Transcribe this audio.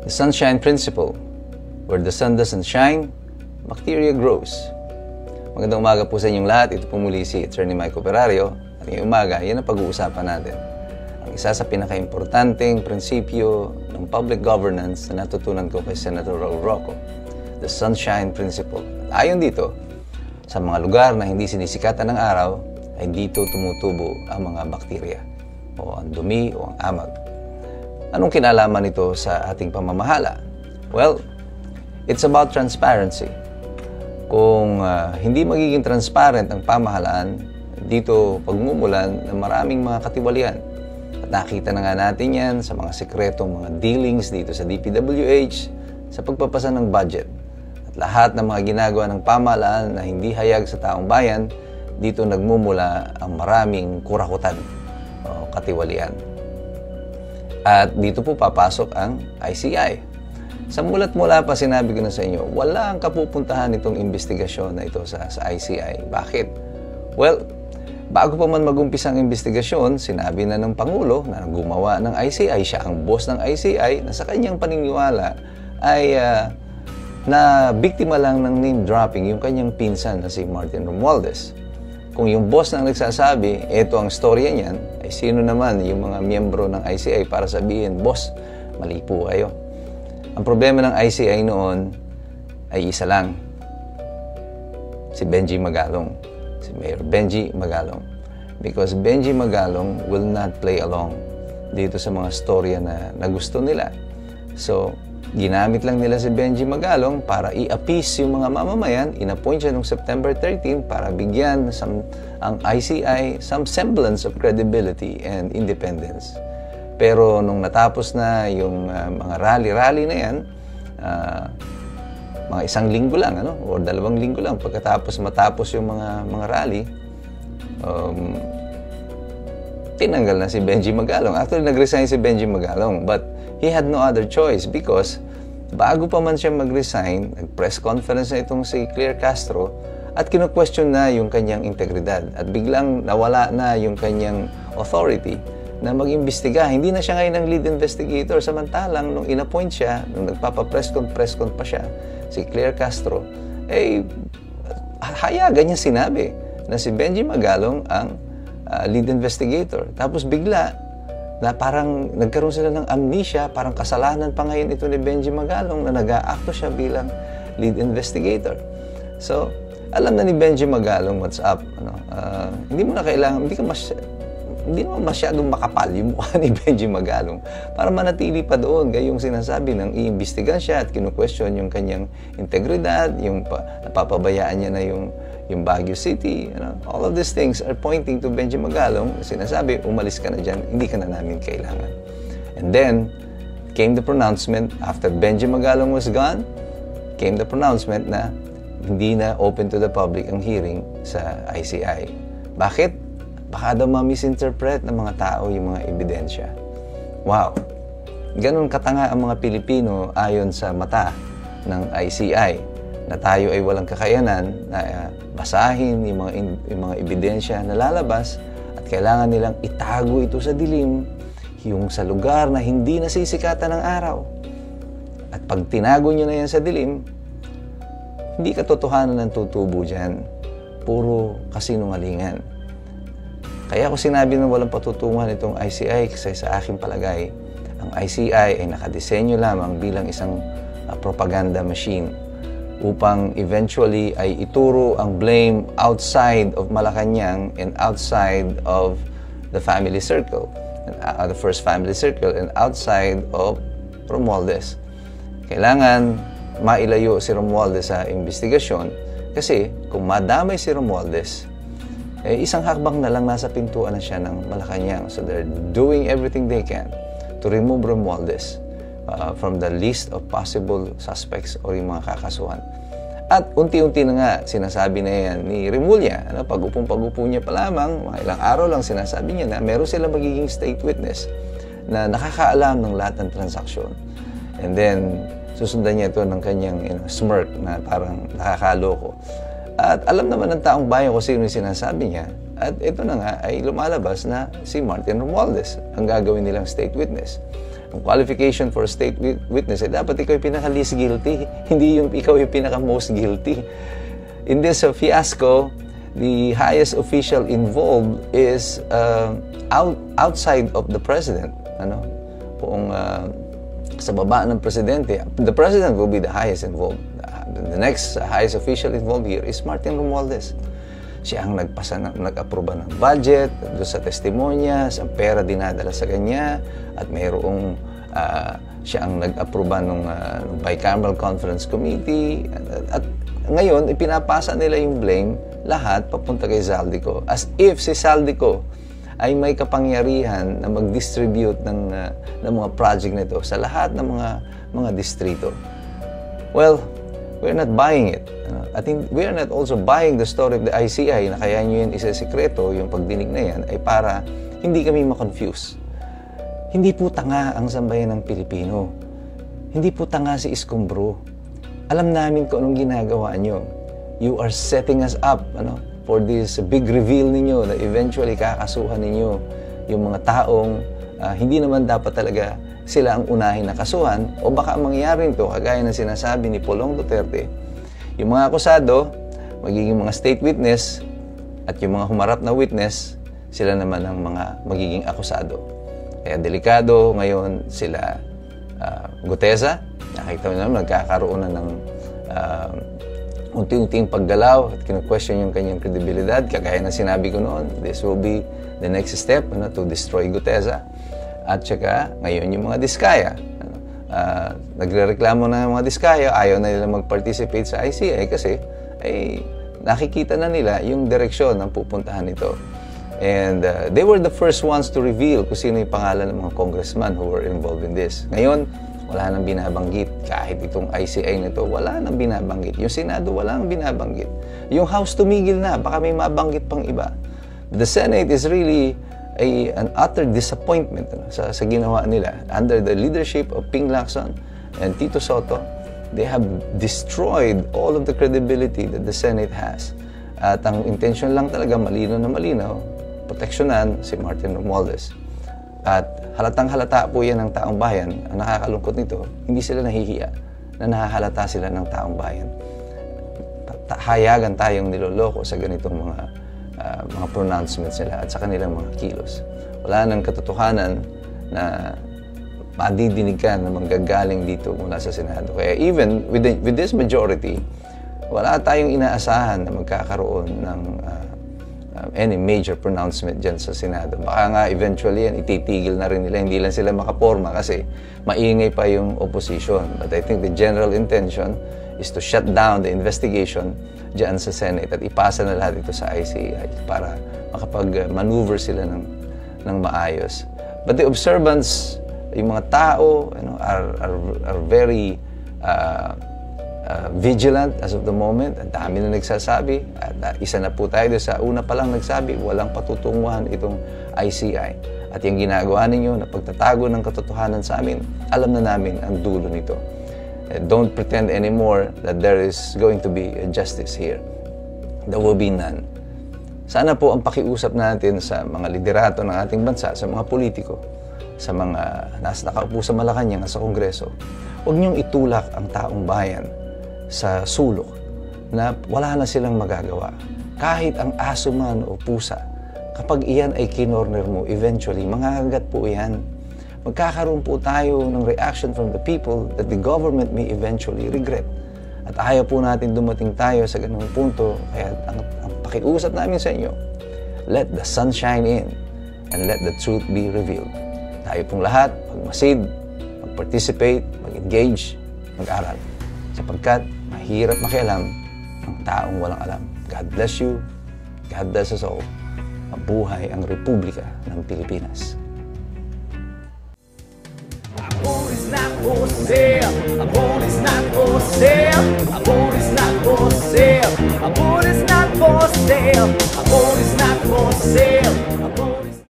The sunshine principle. Where the sun doesn't shine, bacteria grows. Magandang umaga po sa inyong lahat. Ito po muli si Attorney Mike Operario. At ngayong umaga, yan ang pag-uusapan natin. Ang isa sa pinaka-importanteng prinsipyo ng public governance na natutunan ko kay Senator Raul Roco. The sunshine principle. At ayon dito, sa mga lugar na hindi sinisikatan ng araw, ay dito tumutubo ang mga bakterya o ang dumi o ang amag. Anong kinalaman nito sa ating pamamahala? Well, it's about transparency. Kung hindi magiging transparent ang pamahalaan, dito pagmumulan ng maraming mga katiwalian. At nakita na nga natin yan sa mga sekretong mga dealings dito sa DPWH, sa pagpapasa ng budget. At lahat ng mga ginagawa ng pamahalaan na hindi hayag sa taong bayan, dito nagmumula ang maraming kurakutan o katiwalian. At dito po papasok ang ICI. Sa mulat-mula pa sinabi ko na sa inyo, wala ang kapupuntahan itong investigasyon na ito sa ICI. Bakit? Well, bago pa man mag-umpisa ang investigasyon, sinabi na ng Pangulo na gumawa ng ICI, siya ang boss ng ICI, na sa kanyang paniniwala ay na biktima lang ng name dropping yung kanyang pinsan na si Martin Romualdez. Kung yung boss na nagsasabi, ito ang storya niyan, ay sino naman yung mga miyembro ng ICI para sabihin, boss, mali po kayo. Ang problema ng ICI noon ay isa lang, si Benji Magalong, si Mayor Benji Magalong. Because Benji Magalong will not play along dito sa mga storya na gusto nila. So, ginamit lang nila si Benji Magalong para i-appease yung mga mamamayan. In-appoint siya noong September 13 para bigyan ang ICI some semblance of credibility and independence. Pero nung natapos na yung mga rally-rally na yan, mga isang linggo lang, o 2 linggo lang, matapos yung mga rally, tinanggal na si Benji Magalong. Actually, nag-resign si Benji Magalong, but he had no other choice because bago pa man siya mag-resign, nag-press conference na itong si Claire Castro at kino-question na yung kanyang integridad at biglang nawala na yung kanyang authority na mag-imbestiga. Hindi na siya ngayon ang lead investigator, samantalang nung in-appoint siya, nung nagpapa-press con pa siya, si Claire Castro, hayagan niya sinabi na si Benji Magalong ang lead investigator. Tapos bigla, na parang nagkaroon sila ng amnesia, parang kasalanan pa ngayon ito ni Benji Magalong na nag-aakto siya bilang lead investigator. So, alam na ni Benji Magalong what's up. Hindi mo na kailangan, hindi naman masyadong makapal yung mukha ni Benji Magalong para manatili pa doon. Gayong sinasabi ng iimbestigan siya at kinu-question yung kanyang integridad, yung napapabayaan niya na yung Baguio City, all of these things are pointing to Benji Magalong. Sinasabi, umalis ka na dyan, hindi ka na namin kailangan. And then, came the pronouncement, after Benji Magalong was gone, came the pronouncement na hindi na open to the public ang hearing sa ICI. Bakit? Baka daw ma-misinterpret ng mga tao yung mga ebidensya. Wow! Ganon katanga ang mga Pilipino ayon sa mata ng ICI, na tayo ay walang kakayanan na basahin yung mga ebidensya na lalabas at kailangan nilang itago ito sa dilim, yung sa lugar na hindi nasisikatan ng araw. At pag tinago nyo na yan sa dilim, hindi katotohanan ang tutubo dyan. Puro kasinungalingan. Kaya ako sinabi na walang patutungan itong ICI kasi sa aking palagay, ang ICI ay nakadesenyo lamang bilang isang propaganda machine upang eventually ay ituro ang blame outside of Malacanang and outside of the family circle, the first family circle, and outside of Romualdez. Kailangan mailayo si Romualdez sa investigasyon kasi kung madamay si Romualdez, isang hakbang na lang nasa pintuan na siya ng Malacanang. So they're doing everything they can to remove Romualdez from the list of possible suspects o yung mga kakasuhan. At unti-unti na nga sinasabi na yan ni Remulla. Pag-upo niya pa lamang, mga ilang araw lang sinasabi niya na meron sila magiging state witness na nakakaalam ng lahat ng transaksyon. And then, susundan niya ito ng kanyang smirk na parang nakakaloko. At alam naman ng taong bayan kung sino yung sinasabi niya. At ito na nga ay lumalabas na si Martin Romualdez ang gagawin nilang state witness. kung qualification for a state witness, dapat ikaw yung pinaka-least guilty, hindi yung ikaw yung pinaka-most guilty. In this fiasco, the highest official involved is outside of the president. Kung sa baba ng presidente, the president will be the highest involved. The next highest official involved here is Martin Romualdez. Siya ang nag-aproba ng budget, doon sa testimonyas, ang pera dinadala sa kanya, at mayroong siya ang nag-aproba ng bicameral conference committee. At ngayon, ipinapasa nila yung blame, lahat papunta kay Zaldico. As if si Zaldico ay may kapangyarihan na mag-distribute ng mga project nito sa lahat ng mga distrito. Well, we're not buying it. At we are not also buying the story of the ICI na kaya nyo yun isa-sekreto, yung pagdinig na yan, ay para hindi kami makonfuse. Hindi po tanga ang sambayan ng Pilipino. Hindi po tanga si Escombro. Alam namin kung anong ginagawa nyo. You are setting us up for this big reveal ninyo na eventually kakasuhan ninyo yung mga taong hindi naman dapat talaga sila ang unahin na kasuhan, o baka mangyari ito, kagaya ng sinasabi ni Pulong Duterte, yung mga akusado, magiging mga state witness, at yung mga humarap na witness, sila naman ang mga magiging akusado. Kaya delikado ngayon sila Gutesa. Nakita mo naman, nagkakaroon na ng unti-unting paggalaw at kinu-question yung kanyang kredibilidad. Kagaya na sinabi ko noon, this will be the next step to destroy Gutesa. At saka, ngayon yung mga Diskaya. Nagre-reklamo na yung mga Diskaya, ayaw na nila mag-participate sa ICI kasi nakikita na nila yung direksyon ng pupuntahan nito. And they were the first ones to reveal kung sino yung pangalan ng mga congressman who were involved in this. Ngayon, wala nang binabanggit. Kahit itong ICI nito, wala nang binabanggit. Yung Senado, wala nang binabanggit. Yung House tumigil na, baka may mabanggit pang iba. The Senate is really an utter disappointment sa ginawa nila. Under the leadership of Ping Lacson and Tito Soto, they have destroyed all of the credibility that the Senate has. At ang intention lang talaga, malinaw na malinaw, proteksyonan si Martin Romualdez. At halatang-halata po yan ng taong bayan. Ang nakakalungkot nito, hindi sila nahihiya na nahahalata sila ng taong bayan. Hayagan tayong niloloko sa ganitong mga pronouncements nila at sa kanilang mga kilos. Wala nang katotohanan na madidinig ka na manggagaling dito mula sa Senado. Kaya even with this majority, wala tayong inaasahan na magkakaroon ng any major pronouncement dyan sa Senado. Baka nga eventually yan, ititigil na rin nila. Hindi lang sila makaporma kasi maingay pa yung opposition. But I think the general intention is to shut down the investigation dyan sa Senate at ipasa na lahat ito sa ICI para makapag-maneuver sila ng maayos. But the observants, yung mga tao, are very vigilant as of the moment. Ang dami na nagsasabi. At isa na po tayo sa una pa lang nagsabi, walang patutunguhan itong ICI. At yung ginagawa ninyo na pagtatago ng katotohanan sa amin, alam na namin ang dulo nito. Don't pretend anymore that there is going to be justice here. There will be none. Sana po ang pakiusap natin sa mga liderato ng ating bansa, sa mga politiko, sa mga nakaupo sa Malacanang at sa Kongreso, huwag niyong itulak ang taong bayan sa sulok na wala na silang magagawa. Kahit ang aso man o pusa, kapag iyan ay kinorner mo, eventually, mangagagat po yan. Magkakaroon po tayo ng reaction from the people that the government may eventually regret. At ayaw po natin dumating tayo sa ganung punto. Kaya ang pakiusap namin sa inyo, let the sun shine in and let the truth be revealed. Tayo pong lahat, magmasid, mag-participate, mag-engage, mag-aral. Sapagkat mahirap makialam ang taong walang alam. God bless you. God bless us all. Mabuhay ang Republika ng Pilipinas. Amor is not for sale. Amor is not for sale. Amor